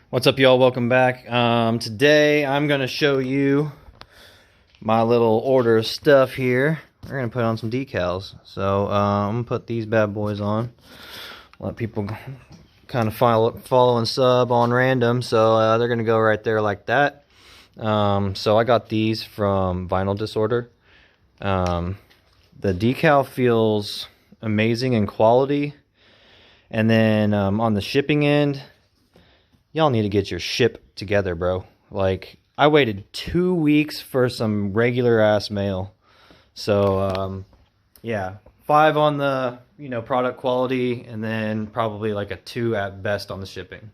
What's up, y'all? Welcome back. Today I'm gonna show you my little order of stuff here. We're gonna put on some decals. So I'm gonna put these bad boys on. Let people kind of follow and sub on random. So they're gonna go right there like that. So I got these from Vinyl Disorder. The decal feels amazing in quality, and then on the shipping end, y'all need to get your ship together, bro. Like, I waited 2 weeks for some regular ass mail. So, yeah, 5 on the, product quality, and then probably like a 2 at best on the shipping.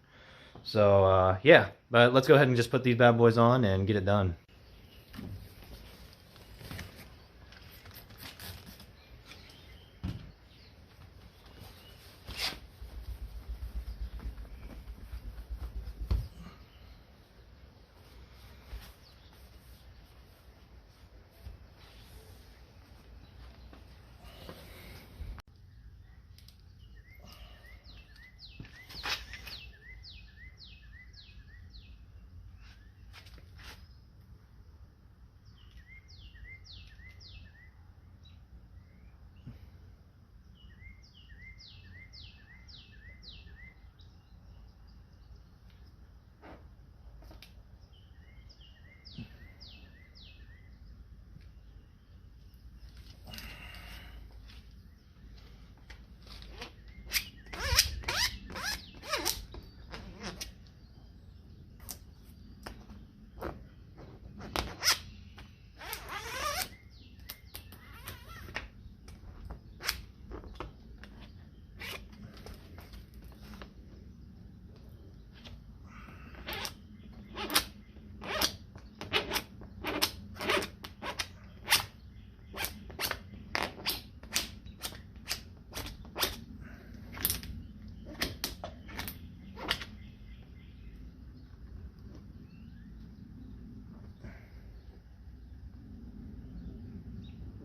So, yeah, but let's go ahead and just put these bad boys on and get it done.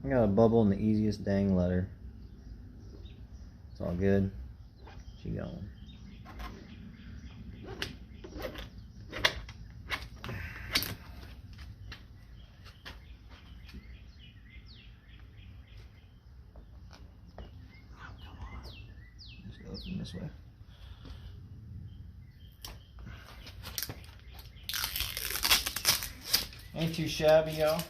I got a bubble in the easiest dang letter. It's all good. She going. Oh, come on. Let's go from this way. Ain't too shabby, y'all.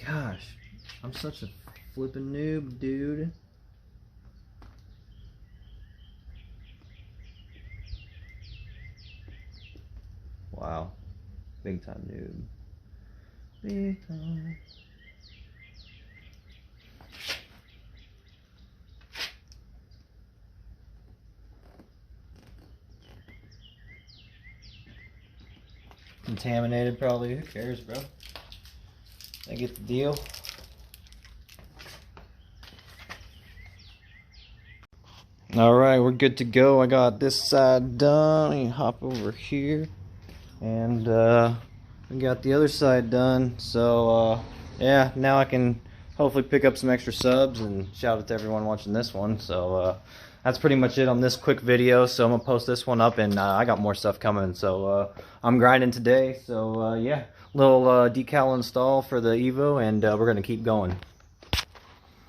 Gosh, I'm such a flippin' noob, dude. Wow, big time noob. Big time. Contaminated, probably. Who cares, bro? I get the deal. Alright, we're good to go. I got this side done. Let me hop over here. And we got the other side done. So yeah, now I can hopefully pick up some extra subs and shout out to everyone watching this one. So that's pretty much it on this quick video. So I'm gonna post this one up, and I got more stuff coming. So I'm grinding today. So yeah, little decal install for the Evo, and we're gonna keep going.